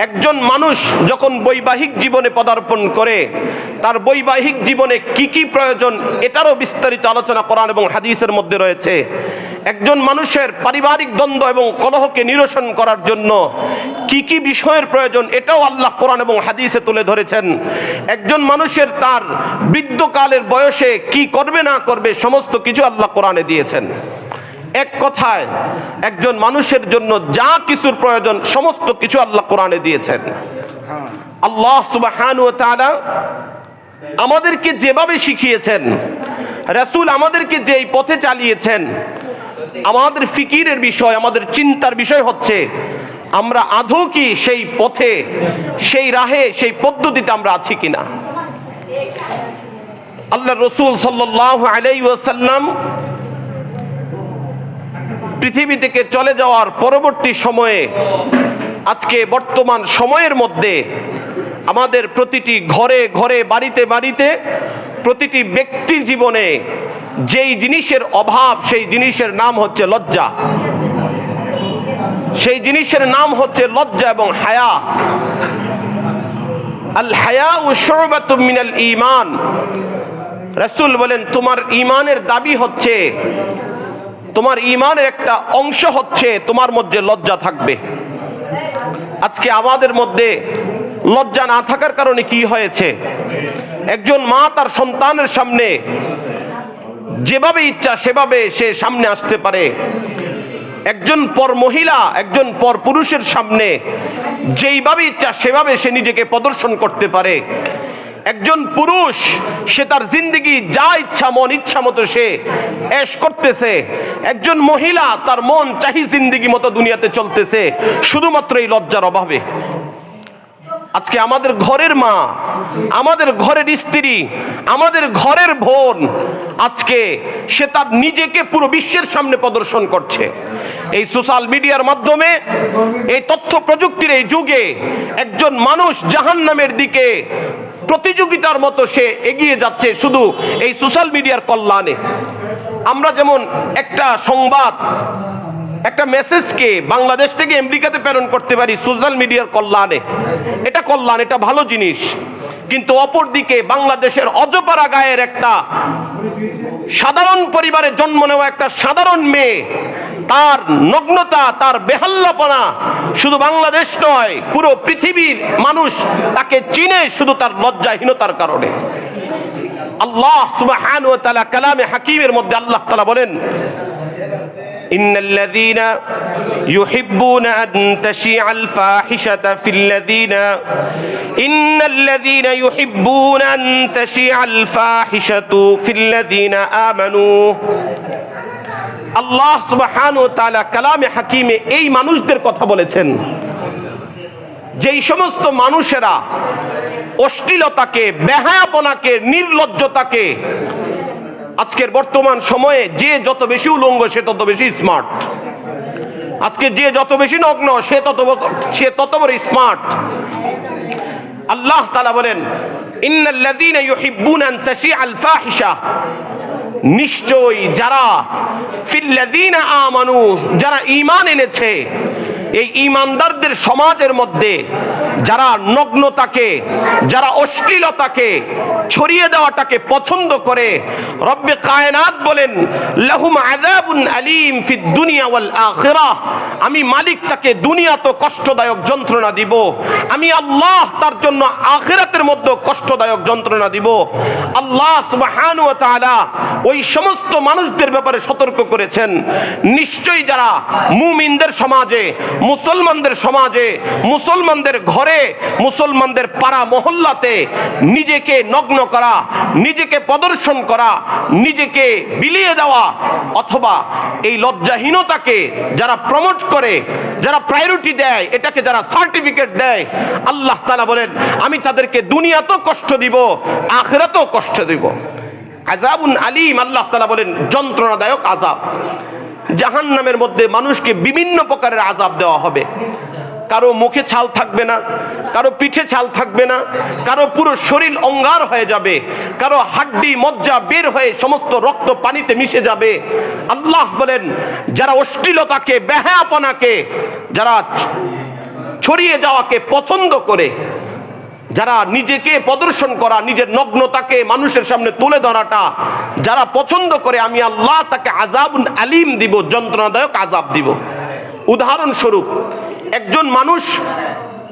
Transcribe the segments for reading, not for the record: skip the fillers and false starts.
একজন মানুষ যখন বৈবাহিক জীবনে পদার্পণ করে, তার বৈবাহিক জীবনে কি কি প্রয়োজন এটারও বিস্তারিত আলোচনা কোরআন এবং হাদিসের মধ্যে রয়েছে। একজন মানুষের পারিবারিক দ্বন্দ্ব এবং কলহকে নিরসন করার জন্য কি কি বিষয়ের প্রয়োজন এটাও আল্লাহ কোরআন এবং হাদিসে তুলে ধরেছেন। একজন মানুষের তার বৃদ্ধকালের বয়সে কি করবে না করবে সমস্ত কিছু আল্লাহ কোরআনে দিয়েছেন। এক কথায় একজন মানুষের জন্য যা কিছুর প্রয়োজন সমস্ত কিছু আল্লাহ কোরআনে দিয়েছেন। আল্লাহ সুবহানাহু ওয়া তাআলা আমাদেরকে যেভাবে শিখিয়েছেন, রাসূল আমাদেরকে যেই পথে চালিয়েছেন, আমাদের ফিকিরের বিষয়, আমাদের চিন্তার বিষয় হচ্ছে আমরা আদৌ কি সেই পথে, সেই রাহে, সেই পদ্ধতিতে আমরা আছি কিনা। আল্লাহ রাসূল সাল্লাল্লাহু আলাইহি ওয়াসাল্লাম পৃথিবী থেকে চলে যাওয়ার পরবর্তী সময়ে, আজকে বর্তমান সময়ের মধ্যে আমাদের প্রতিটি ঘরে ঘরে, বাড়িতে বাড়িতে, প্রতিটি ব্যক্তির জীবনে যেই জিনিসের অভাব, সেই জিনিসের নাম হচ্ছে লজ্জা। সেই জিনিসের নাম হচ্ছে লজ্জা এবং হায়া। আল হায়াউ শুবাতুম মিনাল ঈমান। রাসূল বলেন তোমার ঈমানের দাবি হচ্ছে, তোমার ঈমানের একটা অংশ হচ্ছে তোমার মধ্যে লজ্জা থাকবে। আজকে আমাদের মধ্যে লজ্জা না থাকার কারণে কি হয়েছে? একজন মা তার সন্তানের সামনে যেভাবে ইচ্ছা সেভাবে সে সামনে আসতে পারে। একজন পর মহিলা একজন পর পুরুষের সামনে যেইভাবে ইচ্ছা সেভাবে সে নিজেকে প্রদর্শন করতে পারে। একজন পুরুষ সে তার জিন্দেগি যা ইচ্ছা মন ইচ্ছা মতো সে এশ করতেছে। একজন মহিলা তার মন চাহি জিন্দেগি মতো দুনিয়াতে চলতেছে, শুধুমাত্র এই লজ্জার অভাবে। আজকে আমাদের ঘরের মা, আমাদের ঘরের স্ত্রী, আমাদের ঘরের বোন আজকে সে তার নিজেকে পুরো বিশ্বের সামনে প্রদর্শন করছে। এই সোশ্যাল মিডিয়ার মাধ্যমে, এই তথ্য প্রযুক্তির এই যুগে একজন মানুষ জাহান্নামের দিকে প্রতিযোগিতার মতো সে এগিয়ে যাচ্ছে শুধু এই সোশ্যাল মিডিয়ার কল্যাণে। আমরা যেমন একটা সংবাদ, একটা মেসেজকে বাংলাদেশ থেকে আমেরিকাতে প্রেরণ করতে পারি সোশ্যাল মিডিয়ার কল্যাণে, এটা কল্যাণ, এটা ভালো জিনিস। কিন্তু অপরদিকে বাংলাদেশের অজপাড়া গায়ের একটা সাধারণ পরিবারে জন্ম নেওয়া একটা সাধারণ মেয়ে, তার নগ্নতা, তার বেহাল্লাপনা শুধু বাংলাদেশ নয় পুরো পৃথিবীর মানুষ তাকে চিনে শুধু তার লজ্জাহীনতার কারণে। আল্লাহ সুবহানাহু ওয়া তাআলা কালামে হাকিমের মধ্যে আল্লাহ তাআলা বলেন, ইন্নাল্লাযীনা ইউহিব্বুনা আন তাশিআল ফাহিশাতা ফিল্লাযীনা ইন্নাল্লাযীনা ইউহিব্বুনা আন তাশিআল ফাহিশাতু ফিল্লাযীনা আমানু। আল্লাহ সুবহানাহু ওয়া তাআলা কালামে হাকিমে এই মানুষদের কথা বলেছেন, যেই সমস্ত মানুষেরা অশ্লীলতাকে, বেহায়াপনাকে, নির্লজ্জতাকে, আজকের বর্তমান সময়ে যে যত বেশি উলঙ্গ সে তত বেশি স্মার্ট। আজকে যে যত বেশি নগ্ন সে তত বড় স্মার্ট। আল্লাহ তাআলা বলেন, ইন্নাল্লাযীনা ইউহিব্বুনা আন তাশিআল ফাহিশা, নিশ্চয়ই যারা ফিল্লাযীনা আমানু, যারা ঈমান এনেছে, এই ঈমানদারদের সমাজের মধ্যে যারা নগ্নতাকে, যারা অশ্লীলতাকে ছড়িয়ে দেওয়াটাকে পছন্দ করে, রব্বে কায়নাত বলেন লাহুম আযাবুন আলীম ফিদ দুনিয়া ওয়াল আখিরাহ, আমি মালিক তাকে দুনিয়াতে কষ্টদায়ক যন্ত্রণা দিব, আমি আল্লাহ তার জন্য আখিরাতের মধ্যে কষ্টদায়ক যন্ত্রণা দিব। আল্লাহ সুবহানাহু ওয়া তাআলা ওই সমস্ত মানুষদের ব্যাপারে সতর্ক করেছেন, নিশ্চয়ই যারা মুমিনদের সমাজে, মুসলমানদের সমাজে, মুসলমানদের ঘরে, মুসলমানদের পাড়া মহল্লাতে নিজেকে নগ্ন করা, নিজেকে প্রদর্শন করা, নিজেকে বিলিয়ে দেওয়া, অথবা এই লজ্জাহীনতাকে যারা প্রমোট করে, যারা প্রায়োরিটি দেয়, এটাকে যারা সার্টিফিকেট দেয়, আল্লাহ তাআলা বলেন আমি তাদেরকে দুনিয়াতেও কষ্ট দিব, আখিরাতেও কষ্ট দিব। আযাবুন আলীম, আল্লাহ তাআলা বলেন যন্ত্রণাদায়ক আযাব। জাহান্নামের মধ্যে মানুষকে বিভিন্ন প্রকারের আযাব দেওয়া হবে। কারো মুখে ছাল থাকবে না, কারো পিঠে ছাল থাকবে না, কারো পুরো শরীর অঙ্গার হয়ে যাবে, কারো হাড্ডি মজ্জা বের হয়ে সমস্ত রক্ত পানিতে মিশে যাবে। আল্লাহ বলেন যারা অশ্লীলতাকে, বেহায়াপনাকে যারা ছড়িয়ে যাওয়াকে পছন্দ করে, যারা নিজেকে প্রদর্শন করা, নিজের নগ্নতাকে মানুষের সামনে তুলে ধরাটা যারা পছন্দ করে, আমি আল্লাহ তাকে আযাবুন আলিম দিব, যন্ত্রণাদায়ক আযাব দিব। উদাহরণস্বরূপ, একজন মানুষ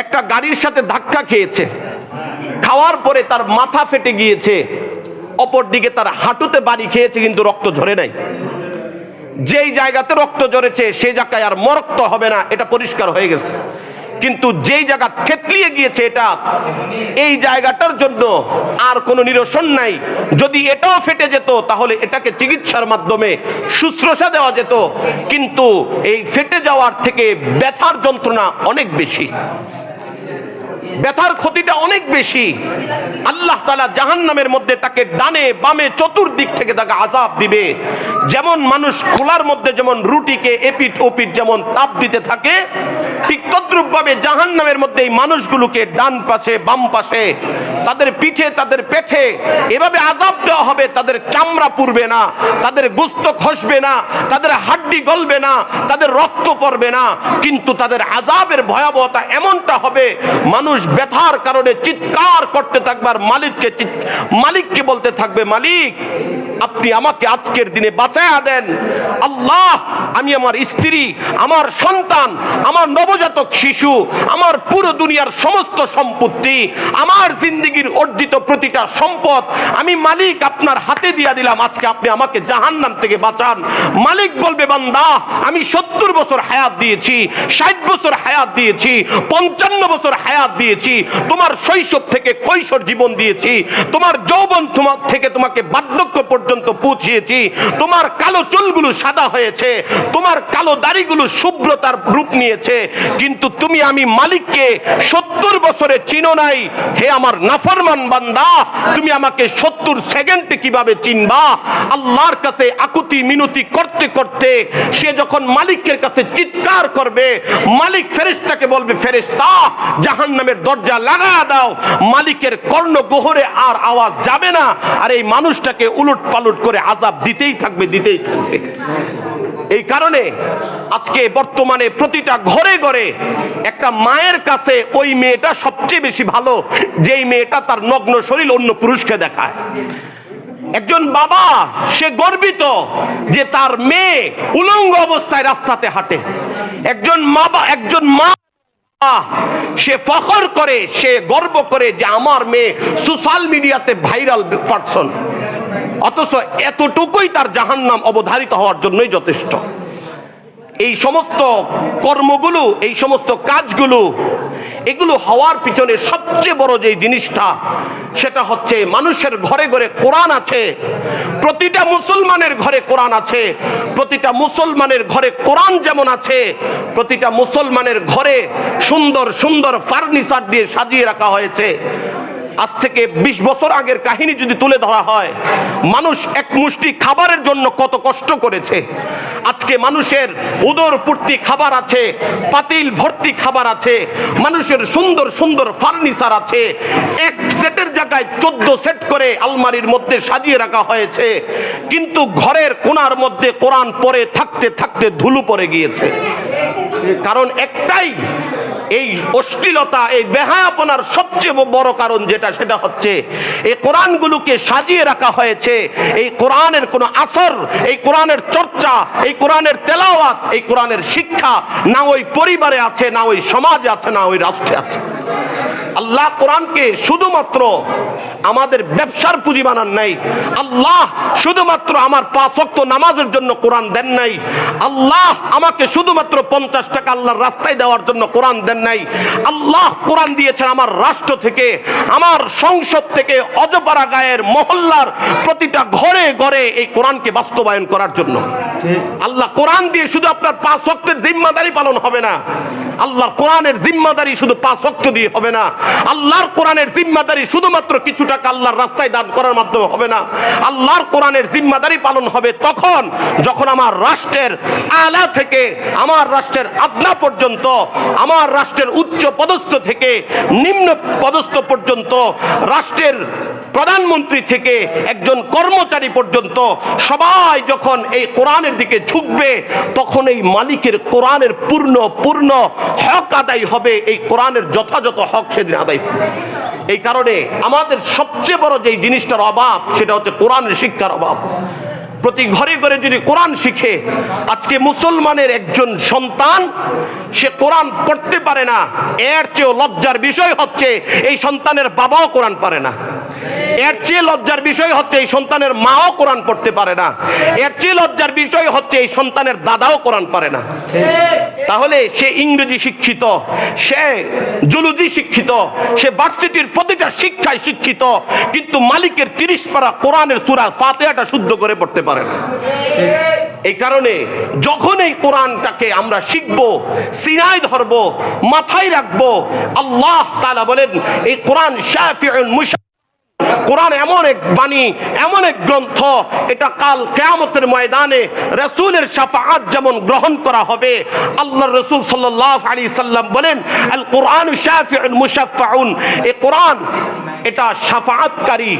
একটা গাড়ির সাথে ধাক্কা খেয়েছে, খাওয়ার পরে তার মাথা ফেটে গিয়েছে, অপরদিকে তার হাঁটুতে বাড়ি খেয়েছে, কিন্তু রক্ত ঝরে নাই। যেই জায়গাতে রক্ত ঝরেছে সেই জায়গায় আর মরক্ত হবে না, এটা পরিষ্কার হয়ে গেছে। কিন্তু যেই জায়গা থেতলিয়ে গিয়েছে, এটা এই জায়গাটার জন্য আর কোনো নিরসন নাই। যদি এটাও ফেটে যেত তাহলে এটাকে চিকিৎসার মাধ্যমে শুশ্রূষা দেওয়া যেত, কিন্তু এই ফেটে যাওয়ার থেকে ব্যথার যন্ত্রণা অনেক বেশি, ব্যথার ক্ষতিটা অনেক বেশি। আল্লাহ তাআলা জাহান্নামের মধ্যে তাকে ডানে বামে চতুর্দিক থেকে তাকে আযাব দিবে। যেমন মানুষ খোলার মধ্যে যেমন রুটিকে এপিঠ ওপিঠ যেমন তাপ দিতে থাকে, ঠিক তদ্রূপ ভাবে জাহান্নামের মধ্যে এই মানুষগুলোকে ডান পাশে বাম পাশে, তাদের পিঠে তাদের পেটে এভাবে আযাব দেওয়া হবে। তাদের চামড়া পুড়বে না, তাদের গোশত খসবে না, তাদের হাড্ডি গলবে না, তাদের রক্ত পড়বে না, কিন্তু তাদের আযাবের ভয়াবহতা এমনটা হবে, মানুষ ব্যথার কারণে চিৎকার করতে থাকবে আর মালিককে বলতে থাকবে, মালিক আপনি আমাকে আজকের দিনে বাঁচায়া দেন। আল্লাহ, আমি আমার স্ত্রী, আমার সন্তান, আমার নবজাতক শিশু, আমার পুরো দুনিয়ার সমস্ত সম্পত্তি, আমার জিন্দেগির অর্জিত প্রতিটা সম্পদ আমি মালিক আপনার হাতে দিয়া দিলাম, আজকে আপনি আমাকে জাহান্নাম থেকে বাঁচান। মালিক বলবে, বান্দা আমি 70 বছর হায়াত দিয়েছি, 60 বছর হায়াত দিয়েছি, 55 বছর হায়াত দিয়েছি, তোমার শৈশব থেকে কৈশোর জীবন দিয়েছি, তোমার যৌবন থেকে তোমাকে বার্ধক্য পর্যন্ত পৌঁছিয়েছি, তোমার কালো চুলগুলো সাদা হয়েছে, তোমার কালো দাড়িগুলো শুভ্রতার রূপ নিয়েছে, কিন্তু তুমি আমি মালিককে 70 বছরে চিনো নাই। হে আমার নাফরমান বান্দা, তুমি আমাকে 70 সেকেন্ডে কিভাবে চিনবা? আল্লাহর কাছে আকুতি মিনতি করতে করতে সে যখন মালিকের কাছে চিৎকার করবে, মালিক ফেরেশতাকে বলবে, ফেরেশতা জাহান্নামের দরজা লাগায়া দাও। মালিকের কর্ণগহ্বরে আর আওয়াজ যাবে না, আর এই মানুষটাকে উলট পালট করে আযাব দিতেই থাকবে, দিতেই থাকবে। এই কারণে আজকে বর্তমানে প্রতিটা ঘরে ঘরে একটা মায়ের কাছে ওই মেয়েটা সবচেয়ে বেশি ভালো, যেই মেয়েটা তার নগ্ন শরীর অন্য পুরুষকে দেখায়। একজন বাবা সে গর্বিত যে তার মেয়ে উলঙ্গ অবস্থায় রাস্তাতে হাঁটে। একজন মা সে ফখর করে, সে গর্ব করে যে আমার মেয়ে সোশ্যাল মিডিয়াতে ভাইরাল পারসন। অথচ এতটুকুই তার জাহান্নাম অবধারিত হওয়ার জন্যই যথেষ্ট। এই সমস্ত কর্মগুলো, এই সমস্ত কাজগুলো, এগুলো হওয়ার পিছনে সবচেয়ে বড় যে জিনিসটা, সেটা হচ্ছে মানুষের ঘরে ঘরে কোরআন আছে। প্রতিটা মুসলমানের ঘরে কোরআন আছে। প্রতিটা মুসলমানের ঘরে কোরআন যেমন আছে, প্রতিটা মুসলমানের ঘরে সুন্দর সুন্দর ফার্নিচার দিয়ে সাজিয়ে রাখা হয়েছে। আজ থেকে 20 বছর আগের কাহিনী যদি তুলে ধরা হয়, মানুষ এক মুষ্টি খাবারের জন্য কত কষ্ট করেছে। আজকে মানুষের উদর পূর্তি খাবার আছে, পাতিল ভর্তি খাবার আছে, মানুষের সুন্দর সুন্দর ফার্নিচার আছে। এক সেটের জায়গায় 14 সেট করে আলমারির মধ্যে সাজিয়ে রাখা হয়েছে, কিন্তু ঘরের কোণার মধ্যে কোরআন পড়ে থাকতে থাকতে ধুলো পড়ে গিয়েছে। কারণ একটাই, এই অশ্লীলতা, এই বেহায়াপনার সবচেয়ে বড় কারণ যেটা, সেটা হচ্ছে এই কোরআনগুলোকে সাজিয়ে রাখা হয়েছে। এই কোরআনের কোনো আসর, এই কোরআনের চর্চা, এই কোরআনের তেলাওয়াত, এই কোরআনের শিক্ষা না ওই পরিবারে আছে, না ওই সমাজে আছে, না ওই রাষ্ট্রে আছে। আল্লাহ কোরআনকে শুধুমাত্র আমাদের ব্যবসার পুঁজি বানান নাই। আল্লাহ শুধুমাত্র আমার 5 ওয়াক্ত নামাজের জন্য কোরআন দেন নাই। আল্লাহ আমাকে শুধুমাত্র 50 টাকা আল্লাহর রাস্তায় দেওয়ার জন্য কোরআন দেন নাই। আল্লাহ কোরআন দিয়েছেন আমার রাষ্ট্র থেকে, আমার সংসদ থেকে, অজপাড়া গায়ের মহল্লার প্রতিটা ঘরে ঘরে এই কোরআনকে বাস্তবায়ন করার জন্য। আল্লাহ কোরআন দিয়ে শুধু আপনার 5 ওয়াক্তের জিম্মাদারি পালন হবে না। আল্লাহর কোরআনের জিম্মাদারি শুধু 5 ওয়াক্ত দিয়ে হবে না। আল্লাহর কোরআনের জিম্মাদারি শুধুমাত্র কিছু টাকা আল্লাহর রাস্তায় দান করার মাধ্যমে হবে না। আল্লাহর কোরআনের জিম্মাদারি পালন হবে তখন যখন আমার রাষ্ট্রের আলা থেকে আমার রাষ্ট্রের আদনা পর্যন্ত, আমার রাষ্ট্রের উচ্চ পদস্থ থেকে নিম্ন পদস্থ পর্যন্ত, রাষ্ট্রের প্রধানমন্ত্রী থেকে একজন কর্মচারী পর্যন্ত সবাই যখন এই কোরআনের কোরআনের দিকে ঝুঁকবে, তখন এই মালিকের কোরআনের পূর্ণ হক আদায় হবে, এই কোরআনের যথাযথ হক সেদিন আদায় হবে। এই কারণে আমাদের সবচেয়ে বড় যেই জিনিসটার অভাব, সেটা হচ্ছে কোরআনের শিক্ষার অভাব। প্রতি ঘরে ঘরে যদি কোরআন শিখে, আজকে মুসলমানের একজন সন্তান সে কোরআন পড়তে পারে না, এর চেয়েও লজ্জার বিষয় হচ্ছে এই সন্তানের বাবাও কোরআন পারে না। এর চেয়ে লজ্জার বিষয় হচ্ছে এই সন্তানের মাও কোরআন পড়তে পারে না। এর চেয়ে লজ্জার বিষয় হচ্ছে এই সন্তানের দাদাও কোরআন পারে না। তাহলে সে ইংরেজি শিক্ষিত, সে জুলজি শিক্ষিত, সে ভার্সিটির প্রতিটা শিক্ষায় শিক্ষিত, কিন্তু মালিকের 30 পারা কোরআনের সূরা ফাতিহাটা শুদ্ধ করে পড়তে পারে না। এই কারণে যখন এই কোরআনটাকে আমরা শিখব, সিনায় ধরব, মাথায় রাখবো, আল্লাহ তাআলা বলেন এই কোরআন শাফিউন মুশা, কোরআন এমন এক বাণী, এমন এক গ্রন্থ, এটা কাল কিয়ামতের ময়দানে রাসূলের শাফাআত যেমন গ্রহণ করা হবে। আল্লাহর রাসূল সাল্লাল্লাহু আলাইহি সাল্লাম বলেন আল কোরআনু শাফিউন মুশাফফাউন, এই কোরআন এটা শাফাআতকারী।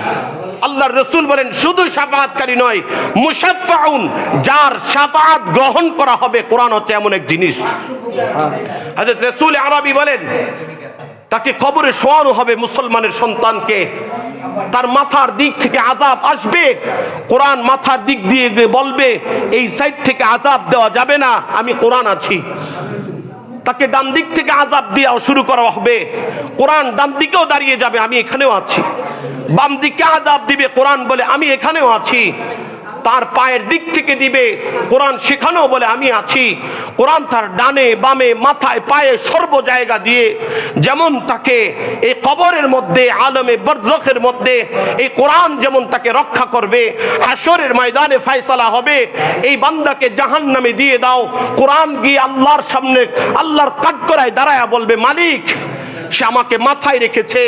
আল্লাহর রাসূল বলেন শুধু শাফাআতকারী নয়, মুশাফফাউন, যার শাফাআত গ্রহণ করা হবে। কোরআন হচ্ছে এমন এক জিনিস। হযরত রাসূল আরবি বলেন তাকে কবরে শোয়ানো হবে মুসলমানের সন্তানকে, তার মাথার দিক থেকে আযাব আসবে, কোরআন মাথার দিক দিয়ে বলবে এই সাইড থেকে আযাব দেওয়া যাবে না, আমি কোরআন আছি। তাকে ডান দিক থেকে আযাব দেওয়া শুরু করা হবে, কোরআন ডান দিকেও দাঁড়িয়ে যাবে, আমি এখানেও আছি। বাম দিকে আযাব দিবে, কোরআন বলে আমি এখানেও আছি। তার পায়ের দিক থেকে দিবে, কোরআন সেখানেও বলে আমি আছি। কোরআন তার ডানে বামে মাথায় পায়ে সর্ব জায়গা দিয়ে যেমন তাকে এই কবরের মধ্যে, আলমে বরজখের মধ্যে এই কোরআন যেমন তাকে রক্ষা করবে, হাসরের ময়দানে ফয়সালা হবে এই বান্দাকে জাহান্নামে দিয়ে দাও, কোরআন গিয়ে আল্লাহর সামনে আল্লাহর কাঠগড়ায় দাঁড়ায়া বলবে মালিক সে আমাকে মাথায় রেখেছে,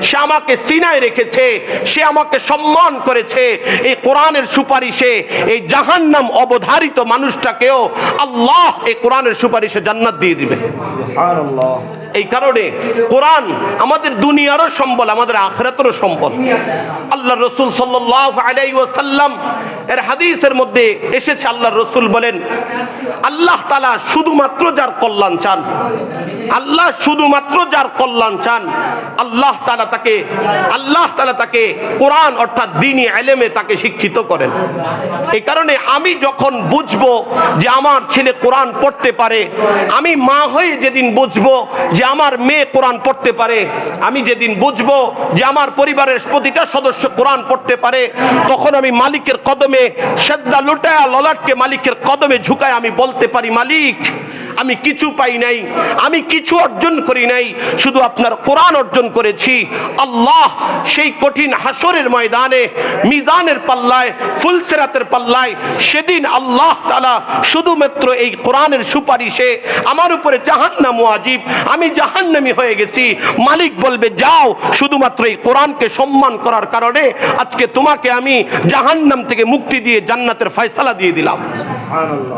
সে আমাকে সিনায় রেখেছে, সে আমাকে সম্মান করেছে। এই কোরআনের সুপারিশে এই জাহান্নাম অবধারিত মানুষটাকেও আল্লাহ এই কোরআনের সুপারিশে জান্নাত দিয়ে দিবে। সুবহানাল্লাহ। এই কারণে কোরআন আমাদের দুনিয়ারও সম্বল, আমাদের আখিরাতেরও সম্বল। আল্লাহর রাসূল সাল্লাল্লাহু আলাইহি ওয়াসাল্লাম এর হাদিসের মধ্যে এসেছে, আল্লাহর রাসূল বলেন আল্লাহ তাআলা শুধুমাত্র যার কল্যাণ চান, আল্লাহ শুধুমাত্র যার কল্যাণ চান, আল্লাহ তাআলা তাকে কোরআন অর্থাৎ দ্বীনি ইলমে তাকে শিক্ষিত করেন। এই কারণে আমি যখন বুঝবো যে আমার ছেলে কোরআন পড়তে পারে, আমি মা হয়ে যেদিন বুঝবো যে আমার মেয়ে কোরআন পড়তে পারে, আমি যেদিন বুঝবো যে আমার পরিবারের প্রতিটা সদস্য কোরআন পড়তে পারে, তখন আমি মালিকের কদমে সেজদা লুটায়া ললাটকে মালিকের কদমে ঝুঁকায় আমি বলতে পারি মালিক আমি কিছু পাই নাই, আমি কিছু অর্জন করি নাই, শুধু আপনার কোরআন অর্জন করেছি। আল্লাহ সেই কঠিন হাসরের ময়দানে মিজানের পাল্লায়, ফুলসিরাতের পাল্লায় সেদিন আল্লাহ তাআলা শুধুমাত্র এই কোরআনের সুপারিশে আমার উপরে জাহান্নাম ওয়াজিব, আমি জাহান্নামী হয়ে গেছি। মালিক বলবে যাও, শুধুমাত্র এই কোরআনকে সম্মান করার কারণে আজকে তোমাকে আমি জাহান্নাম থেকে মুক্তি দিয়ে জান্নাতের ফয়সালা দিয়ে দিলাম। সুবহানাল্লাহ।